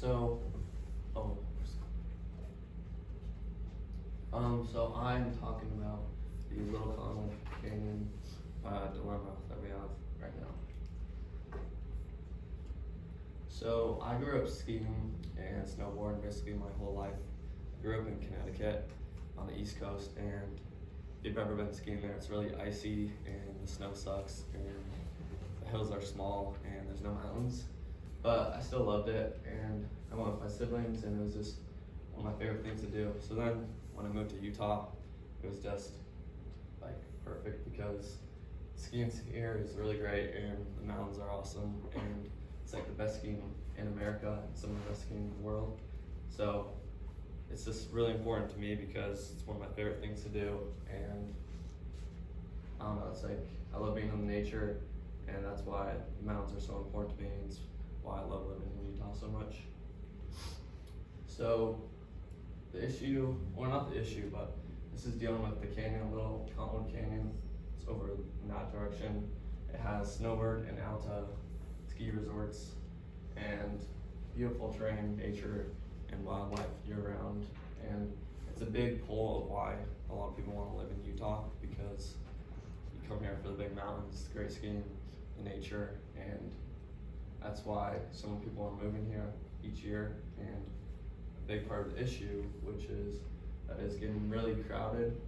So, oh, so I'm talking about the Little Connell Canyon dilemma that we have right now. So I grew up skiing and snowboarding basically my whole life. I grew up in Connecticut on the East Coast, and if you've ever been skiing there, it's really icy and the snow sucks and the hills are small and there's no mountains. But I still loved it, and I went with my siblings, and it was just one of my favorite things to do. So then when I moved to Utah, it was just like perfect because skiing here is really great and the mountains are awesome, and it's like the best skiing in America and some of the best skiing in the world. So it's just really important to me because it's one of my favorite things to do, and I don't know, it's like I love being in nature, and that's why the mountains are so important to me, and it's why I love living in Utah so much. So the issue, or not the issue, but this is dealing with the canyon, Little Cottonwood Canyon. It's over in that direction. It has Snowbird and Alta ski resorts and beautiful terrain, nature, and wildlife year-round. And it's a big pull of why a lot of people want to live in Utah, because you come here for the big mountains, great skiing, the nature, and that's why so many people are moving here each year. And a big part of the issue, which is that it's getting really crowded.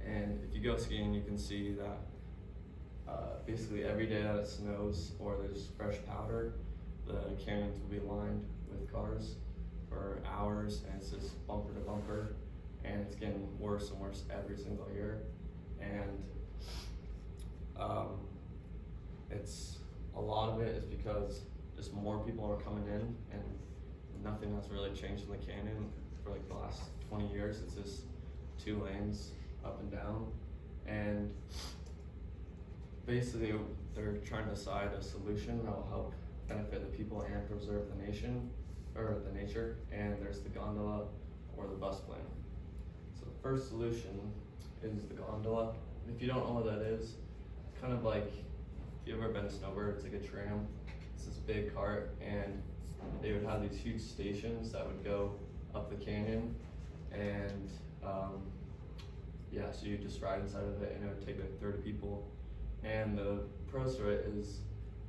And if you go skiing, you can see that basically every day that it snows or there's fresh powder, the canyons will be lined with cars for hours, and it's just bumper to bumper, and it's getting worse and worse every single year. And it's a lot of it is because just more people are coming in, and nothing has really changed in the canyon for like the last 20 years. It's just 2 lanes up and down, and basically they're trying to decide a solution that will help benefit the people and preserve the nation, or the nature. And there's the gondola or the bus plan. So the first solution is the gondola. If you don't know what that is, it's kind of like, if you've ever been to Snowbird, it's like a tram. It's this big cart, and they would have these huge stations that would go up the canyon, and yeah, so you just ride inside of it, and it would take like 30 people. And the pros to it is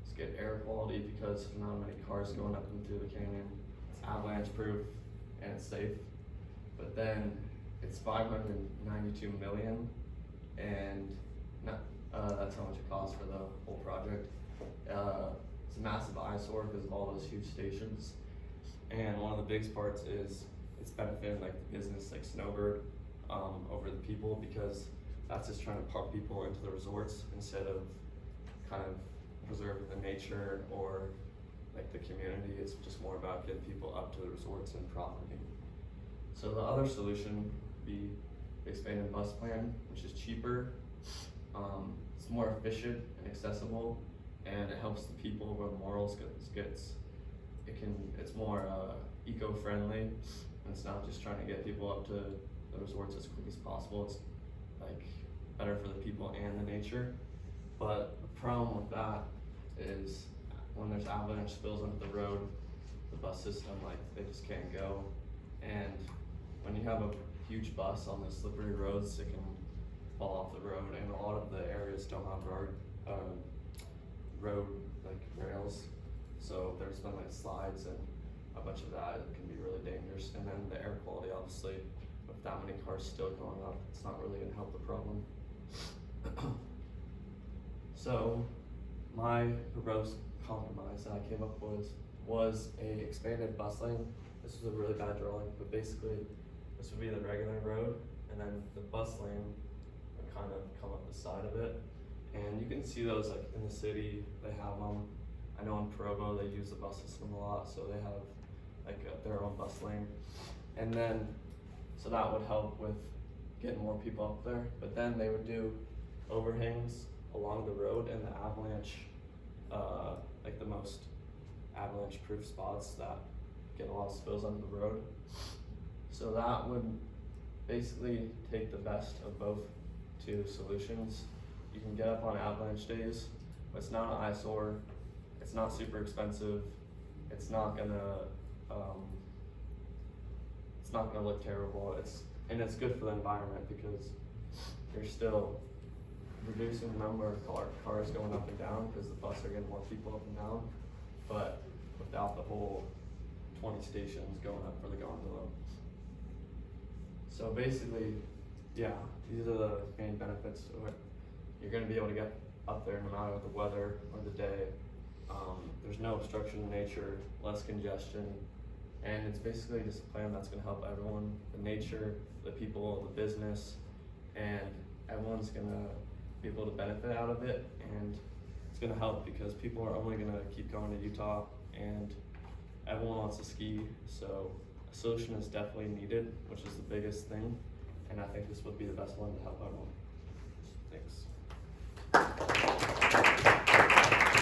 to get air quality, because there's not many cars going up and through the canyon. It's avalanche proof and it's safe. But then it's 592 million, and that's how much it costs for the whole project. It's a massive eyesore because of all those huge stations. And one of the biggest parts is it's benefiting like the business like Snowbird over the people, because that's just trying to pump people into the resorts instead of kind of preserving the nature or like the community. It's just more about getting people up to the resorts and profiting. So the other solution would be the expanded bus plan, which is cheaper. It's more efficient and accessible, and it helps the people where morals it's more eco-friendly, and it's not just trying to get people up to the resorts as quick as possible. It's like better for the people and the nature. But the problem with that is when there's avalanche spills onto the road, the bus system, like, they just can't go. And when you have a huge bus on the slippery roads, it can fall off the road, and a lot of the areas don't have road like rails, so there's been like slides and a bunch of that. It can be really dangerous. And then the air quality, obviously, with that many cars still going up, it's not really going to help the problem. So my proposed compromise that I came up with was a expanded bus lane. This was a really bad drawing, but basically this would be the regular road, and then the bus lane would kind of come up the side of it. And you can see those like in the city, they have them. I know in Provo they use the bus system a lot, so they have like their own bus lane. And then, so that would help with getting more people up there. But then they would do overhangs along the road and the avalanche, like the most avalanche proof spots that get a lot of spills onto the road. So that would basically take the best of both 2 solutions. You can get up on avalanche days, but it's not an eyesore, it's not super expensive, it's not gonna it's not gonna look terrible. And it's good for the environment because you're still reducing the number of cars going up and down because the bus are getting more people up and down, but without the whole 20 stations going up for the gondola. So basically, yeah, these are the main benefits of it. You're gonna be able to get up there no matter the weather or the day. There's no obstruction in nature, less congestion, and it's basically just a plan that's gonna help everyone, the nature, the people, the business, and everyone's gonna be able to benefit out of it, and it's gonna help because people are only gonna keep going to Utah, and everyone wants to ski, so a solution is definitely needed, which is the biggest thing, and I think this would be the best one to help everyone. Thanks.